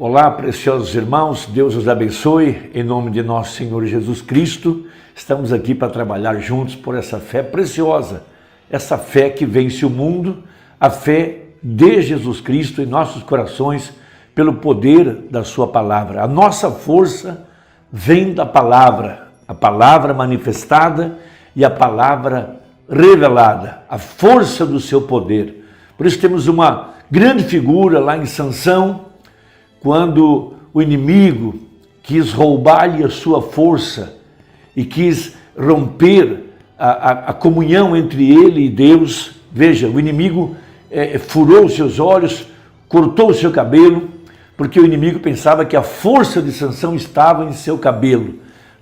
Olá, preciosos irmãos, Deus os abençoe, em nome de nosso Senhor Jesus Cristo. Estamos aqui para trabalhar juntos por essa fé preciosa, essa fé que vence o mundo, a fé de Jesus Cristo em nossos corações, pelo poder da sua palavra. A nossa força vem da palavra, a palavra manifestada e a palavra revelada, a força do seu poder. Por isso temos uma grande figura lá em Sansão, quando o inimigo quis roubar-lhe a sua força e quis romper a comunhão entre ele e Deus. Veja, o inimigo furou os seus olhos, cortou o seu cabelo, porque o inimigo pensava que a força de Sansão estava em seu cabelo.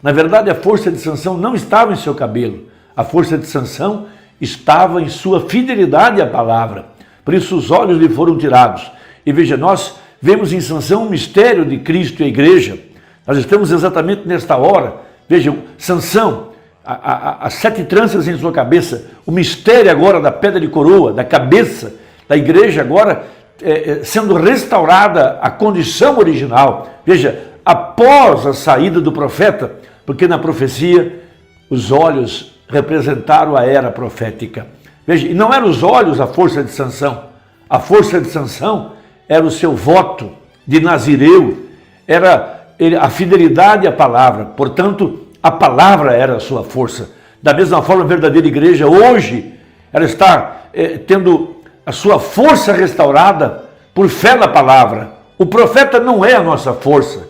Na verdade, a força de Sansão não estava em seu cabelo. A força de Sansão estava em sua fidelidade à palavra. Por isso os olhos lhe foram tirados. E veja, nós vemos em Sansão um mistério de Cristo e a igreja. Nós estamos exatamente nesta hora. Veja, Sansão, as 7 tranças em sua cabeça, o mistério agora da pedra de coroa, da cabeça da igreja agora sendo restaurada à condição original. Veja, após a saída do profeta, porque na profecia os olhos representaram a era profética. Veja, e não eram os olhos a força de Sansão. A força de Sansão era o seu voto de Nazireu, era a fidelidade à palavra. Portanto, a palavra era a sua força. Da mesma forma, a verdadeira igreja hoje, ela está tendo a sua força restaurada por fé na palavra. O profeta não é a nossa força,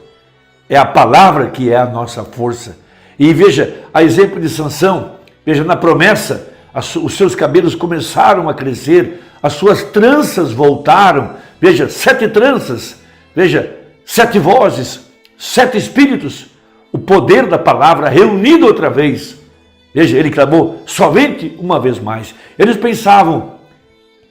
é a palavra que é a nossa força. E veja, a exemplo de Sansão, veja, na promessa, os seus cabelos começaram a crescer, as suas tranças voltaram. Veja, 7 tranças, veja, 7 vozes, 7 espíritos, o poder da palavra reunido outra vez. Veja, ele clamou somente uma vez mais. Eles pensavam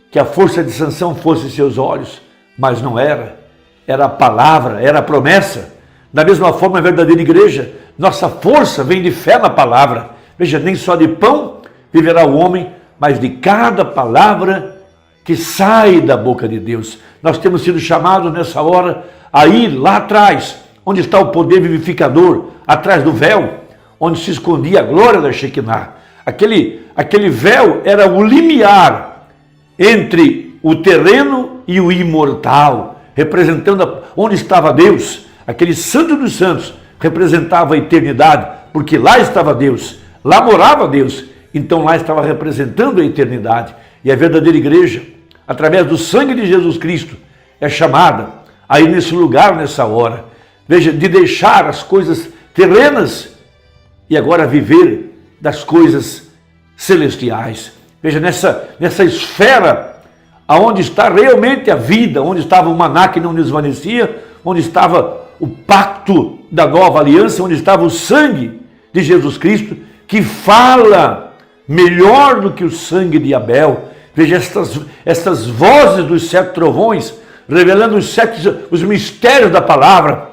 que a força de Sansão fosse seus olhos, mas não era. Era a palavra, era a promessa. Da mesma forma, a verdadeira igreja, nossa força vem de fé na palavra. Veja, nem só de pão viverá o homem, mas de cada palavra que sai da boca de Deus. Nós temos sido chamados nessa hora a ir lá atrás, onde está o poder vivificador, atrás do véu, onde se escondia a glória da Shekinah. Aquele véu era o limiar entre o terreno e o imortal, representando onde estava Deus. Aquele santo dos santos representava a eternidade, porque lá estava Deus, lá morava Deus, então lá estava representando a eternidade. E a verdadeira igreja, através do sangue de Jesus Cristo, é chamada a ir nesse lugar, nessa hora. Veja, de deixar as coisas terrenas e agora viver das coisas celestiais. Veja, nessa esfera, aonde está realmente a vida, onde estava o maná que não desvanecia, onde estava o pacto da nova aliança, onde estava o sangue de Jesus Cristo, que fala melhor do que o sangue de Abel. Veja, estas vozes dos 7 trovões, revelando os mistérios da palavra,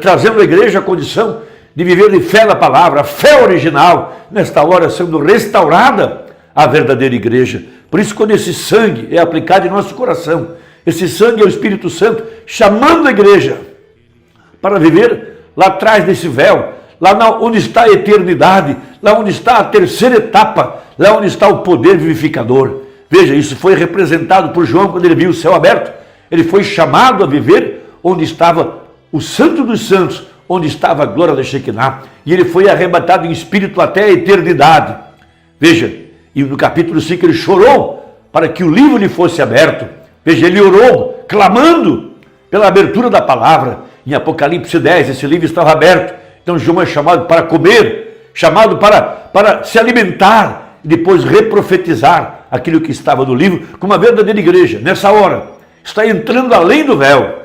trazendo à igreja a condição de viver de fé na palavra, a fé original, nesta hora sendo restaurada a verdadeira igreja. Por isso, quando esse sangue é aplicado em nosso coração, esse sangue é o Espírito Santo chamando a igreja para viver lá atrás desse véu, lá onde está a eternidade, lá onde está a terceira etapa, lá onde está o poder vivificador. Veja, isso foi representado por João quando ele viu o céu aberto. Ele foi chamado a viver onde estava o Santo dos Santos, onde estava a glória da Shekinah. E ele foi arrebatado em espírito até a eternidade. Veja, e no capítulo 5 ele chorou para que o livro lhe fosse aberto. Veja, ele orou, clamando pela abertura da palavra. Em Apocalipse 10, esse livro estava aberto. Então João é chamado para comer, chamado para se alimentar, e depois reprofetizar aquilo que estava no livro, como a verdadeira igreja, nessa hora, está entrando além do véu,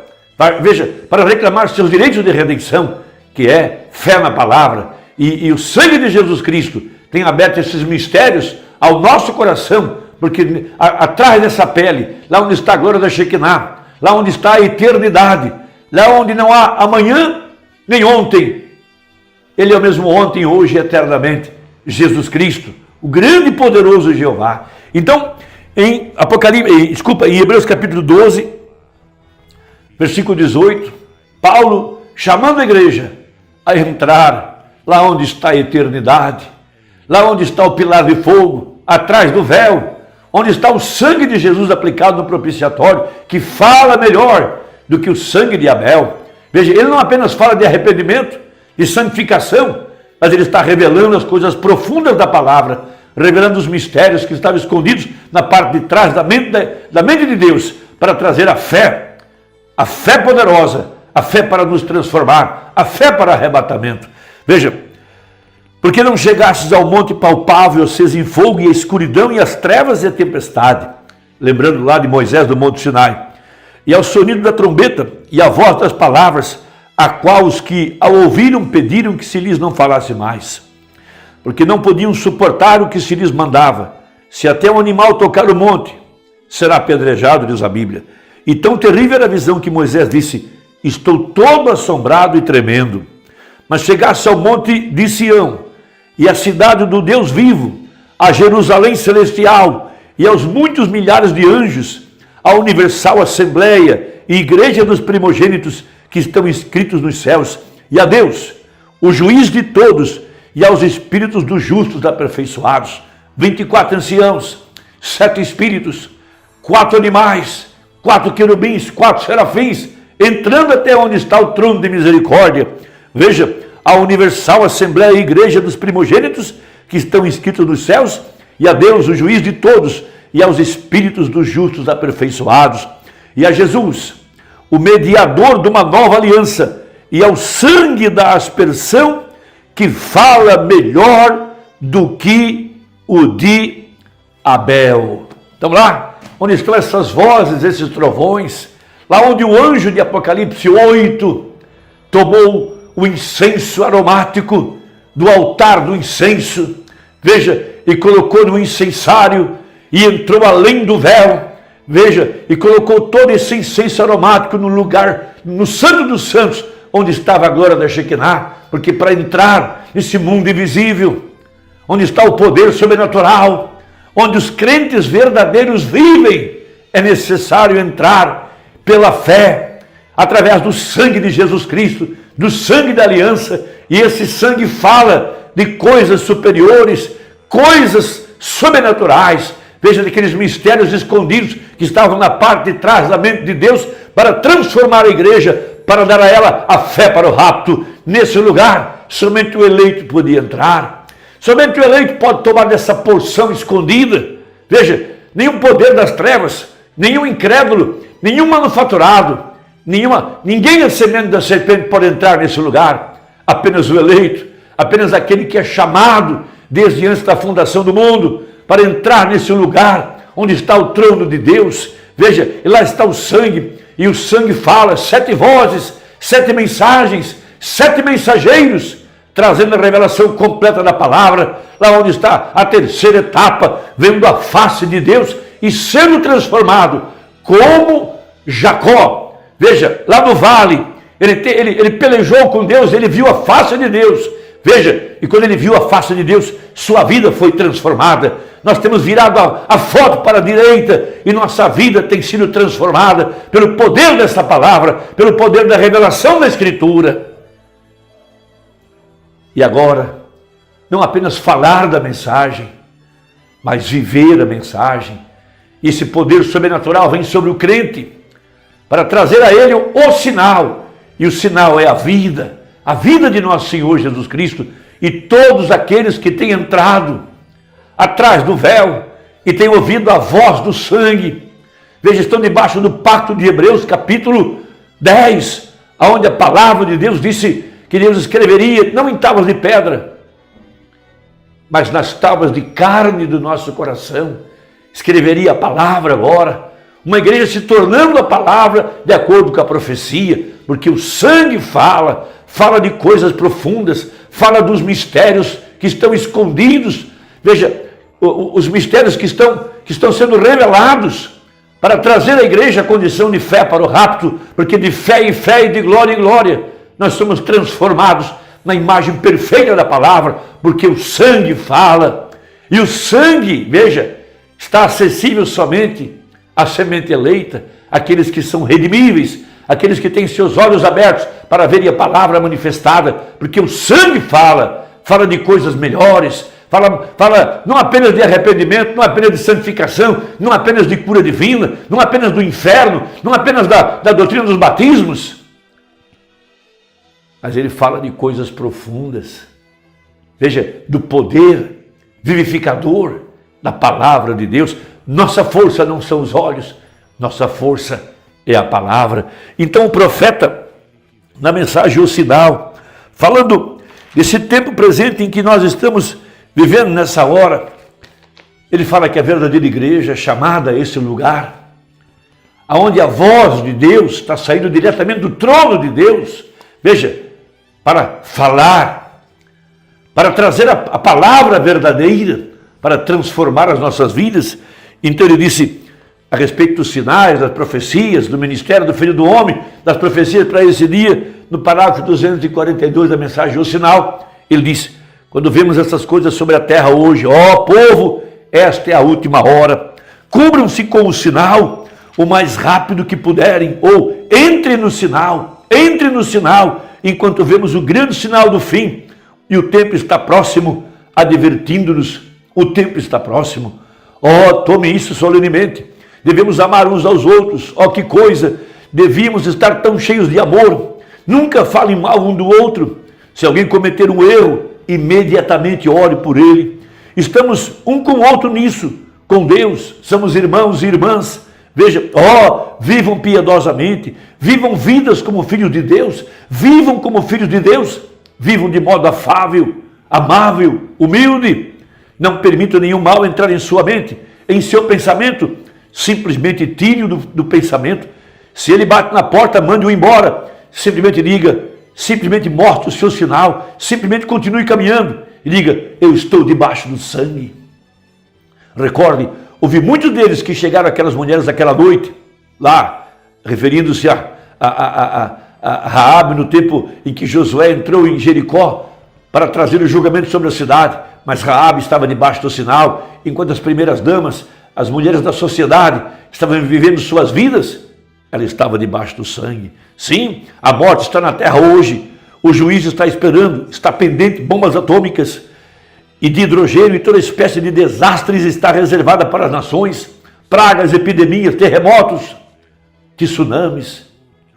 veja, para reclamar seus direitos de redenção, que é fé na palavra, e o sangue de Jesus Cristo tem aberto esses mistérios ao nosso coração, porque atrás dessa pele, lá onde está a glória da Shekinah, lá onde está a eternidade, lá onde não há amanhã nem ontem, ele é o mesmo ontem, hoje e eternamente, Jesus Cristo, o grande e poderoso Jeová. Então, em Hebreus capítulo 12, versículo 18, Paulo chamando a igreja a entrar lá onde está a eternidade, lá onde está o pilar de fogo, atrás do véu, onde está o sangue de Jesus aplicado no propiciatório, que fala melhor do que o sangue de Abel. Veja, ele não apenas fala de arrependimento, de santificação, mas ele está revelando as coisas profundas da palavra, revelando os mistérios que estavam escondidos na parte de trás da mente de Deus, para trazer a fé poderosa, a fé para nos transformar, a fé para arrebatamento. Veja, porque não chegastes ao monte palpável, aceso em fogo, e a escuridão, e as trevas e a tempestade, lembrando lá de Moisés do Monte Sinai, e ao sonido da trombeta, e a voz das palavras, a qual os que ao ouviram pediram que se lhes não falasse mais, porque não podiam suportar o que se lhes mandava. Se até um animal tocar o monte, será apedrejado, diz a Bíblia. E tão terrível era a visão que Moisés disse: estou todo assombrado e tremendo. Mas chegasse ao monte de Sião, e à cidade do Deus vivo, a Jerusalém celestial, e aos muitos milhares de anjos, a universal assembleia e igreja dos primogênitos que estão inscritos nos céus, e a Deus, o juiz de todos, e aos espíritos dos justos aperfeiçoados, 24 anciãos, 7 espíritos, 4 animais, 4 querubins, 4 serafins, entrando até onde está o trono de misericórdia. Veja, a universal assembleia e igreja dos primogênitos que estão inscritos nos céus, e a Deus, o juiz de todos, e aos espíritos dos justos aperfeiçoados, e a Jesus, o mediador de uma nova aliança, e ao sangue da aspersão, que fala melhor do que o de Abel. Então lá, onde estão essas vozes, esses trovões, lá onde o anjo de Apocalipse 8 tomou o incenso aromático do altar do incenso, veja, e colocou no incensário, e entrou além do véu, veja, e colocou todo esse incenso aromático no lugar, no Santo dos Santos, onde estava a glória da Shekinah, porque para entrar nesse mundo invisível, onde está o poder sobrenatural, onde os crentes verdadeiros vivem, é necessário entrar pela fé, através do sangue de Jesus Cristo, do sangue da aliança, e esse sangue fala de coisas superiores, coisas sobrenaturais. Veja, daqueles mistérios escondidos que estavam na parte de trás da mente de Deus, para transformar a igreja, para dar a ela a fé para o rapto. Nesse lugar, somente o eleito podia entrar. Somente o eleito pode tomar dessa porção escondida. Veja, nenhum poder das trevas, nenhum incrédulo, nenhum manufaturado, ninguém é semente da serpente pode entrar nesse lugar. Apenas o eleito, apenas aquele que é chamado desde antes da fundação do mundo, para entrar nesse lugar onde está o trono de Deus. Veja, e lá está o sangue, e o sangue fala, 7 vozes, 7 mensagens, 7 mensageiros, trazendo a revelação completa da palavra, lá onde está a terceira etapa, vendo a face de Deus e sendo transformado, como Jacó. Veja, lá no vale, ele pelejou com Deus, ele viu a face de Deus. Veja, e quando ele viu a face de Deus, sua vida foi transformada. Nós temos virado a foto para a direita e nossa vida tem sido transformada pelo poder dessa palavra, pelo poder da revelação da Escritura. E agora, não apenas falar da mensagem, mas viver a mensagem. Esse poder sobrenatural vem sobre o crente para trazer a ele o sinal. E o sinal é a vida de nosso Senhor Jesus Cristo, e todos aqueles que têm entrado atrás do véu e têm ouvido a voz do sangue. Veja, estão debaixo do pacto de Hebreus, capítulo 10, onde a palavra de Deus disse que Deus escreveria, não em tábuas de pedra, mas nas tábuas de carne do nosso coração, escreveria a palavra agora. Uma igreja se tornando a palavra de acordo com a profecia, porque o sangue fala de coisas profundas, fala dos mistérios que estão escondidos. Veja, os mistérios que estão sendo revelados para trazer à igreja a condição de fé para o rapto, porque de fé em fé e de glória em glória, nós somos transformados na imagem perfeita da palavra, porque o sangue fala. E o sangue, veja, está acessível somente à semente eleita, aqueles que são redimíveis, aqueles que têm seus olhos abertos para verem a palavra manifestada, porque o sangue fala de coisas melhores, fala não apenas de arrependimento, não apenas de santificação, não apenas de cura divina, não apenas do inferno, não apenas da doutrina dos batismos, mas ele fala de coisas profundas. Veja, do poder vivificador da palavra de Deus. Nossa força não são os olhos, nossa força é a palavra. Então o profeta, na mensagem O Sinal, falando desse tempo presente em que nós estamos vivendo nessa hora, ele fala que a verdadeira igreja é chamada a esse lugar, onde a voz de Deus está saindo diretamente do trono de Deus, veja, para falar, para trazer a palavra verdadeira, para transformar as nossas vidas. Então ele disse a respeito dos sinais, das profecias, do ministério do Filho do Homem, das profecias para esse dia, no parágrafo 242 da mensagem O Sinal, ele disse: quando vemos essas coisas sobre a terra hoje, ó povo, esta é a última hora, cubram-se com o sinal o mais rápido que puderem, ou entre no sinal, enquanto vemos o grande sinal do fim, e o tempo está próximo, advertindo-nos, o tempo está próximo. Ó, tome isso solenemente, devemos amar uns aos outros, ó que coisa, devíamos estar tão cheios de amor, nunca falem mal um do outro, se alguém cometer um erro, imediatamente ore por ele, estamos um com o outro nisso, com Deus, somos irmãos e irmãs, veja, ó, vivam piedosamente, vivam vidas como filhos de Deus, vivam como filhos de Deus, vivam de modo afável, amável, humilde, não permita nenhum mal entrar em sua mente, em seu pensamento, simplesmente tire-o do pensamento. Se ele bate na porta, mande-o embora, simplesmente diga, simplesmente mostre o seu sinal, simplesmente continue caminhando e diga: eu estou debaixo do sangue. Recorde, houve muitos deles que chegaram aquelas mulheres naquela noite, lá, referindo-se a Raabe, no tempo em que Josué entrou em Jericó para trazer o julgamento sobre a cidade, mas Raabe estava debaixo do sinal, enquanto as primeiras damas, as mulheres da sociedade, estavam vivendo suas vidas, ela estava debaixo do sangue. Sim, a morte está na terra hoje, o juiz está esperando, está pendente, bombas atômicas e de hidrogênio e toda espécie de desastres está reservada para as nações, pragas, epidemias, terremotos, tsunamis,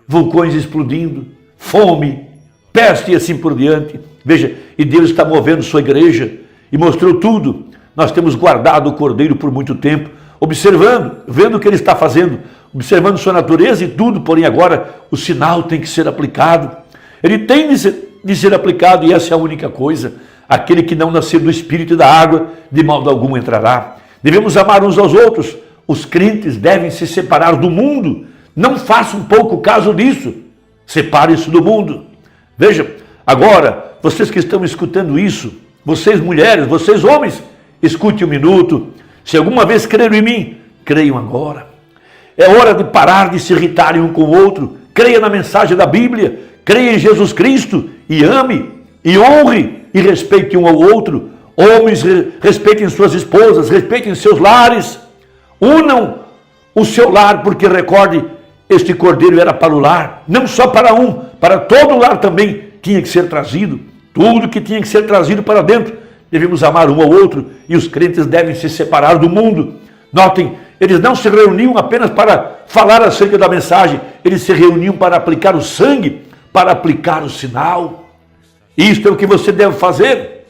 vulcões explodindo, fome, peste e assim por diante. Veja, e Deus está movendo sua igreja e mostrou tudo. Nós temos guardado o Cordeiro por muito tempo, observando, vendo o que ele está fazendo, observando sua natureza e tudo, porém agora o sinal tem que ser aplicado. Ele tem de ser aplicado e essa é a única coisa. Aquele que não nascer do Espírito e da água, de modo algum entrará. Devemos amar uns aos outros. Os crentes devem se separar do mundo. Não façam pouco caso disso. Separe-se do mundo. Veja, agora, vocês que estão escutando isso, vocês mulheres, vocês homens, escute um minuto. Se alguma vez creram em mim, creiam agora. É hora de parar de se irritarem um com o outro. Creia na mensagem da Bíblia, creia em Jesus Cristo e ame, e honre, e respeite um ao outro. Homens, respeitem suas esposas, respeitem seus lares. Unam o seu lar, porque recorde, este cordeiro era para o lar, não só para um, para todo o lar também tinha que ser trazido. Tudo que tinha que ser trazido para dentro. Devemos amar um ao outro e os crentes devem se separar do mundo. Notem, eles não se reuniam apenas para falar acerca da mensagem, eles se reuniam para aplicar o sangue, para aplicar o sinal. Isto é o que você deve fazer.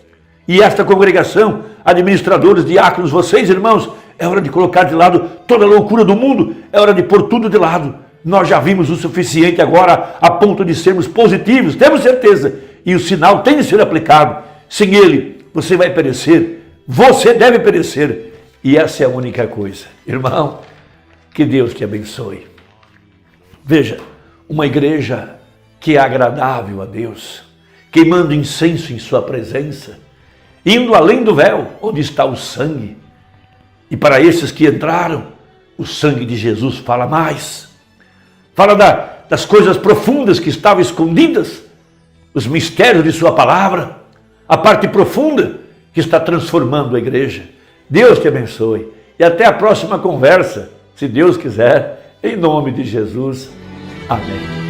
E esta congregação, administradores, diáconos, vocês, irmãos, é hora de colocar de lado toda a loucura do mundo, é hora de pôr tudo de lado. Nós já vimos o suficiente agora a ponto de sermos positivos, temos certeza, e o sinal tem de ser aplicado. Sem ele, você vai perecer, você deve perecer, e essa é a única coisa. Irmão, que Deus te abençoe. Veja, uma igreja que é agradável a Deus, queimando incenso em sua presença, indo além do véu, onde está o sangue. E para esses que entraram, o sangue de Jesus fala mais. Fala das coisas profundas que estavam escondidas, os mistérios de sua palavra, a parte profunda que está transformando a igreja. Deus te abençoe. E até a próxima conversa, se Deus quiser, em nome de Jesus. Amém.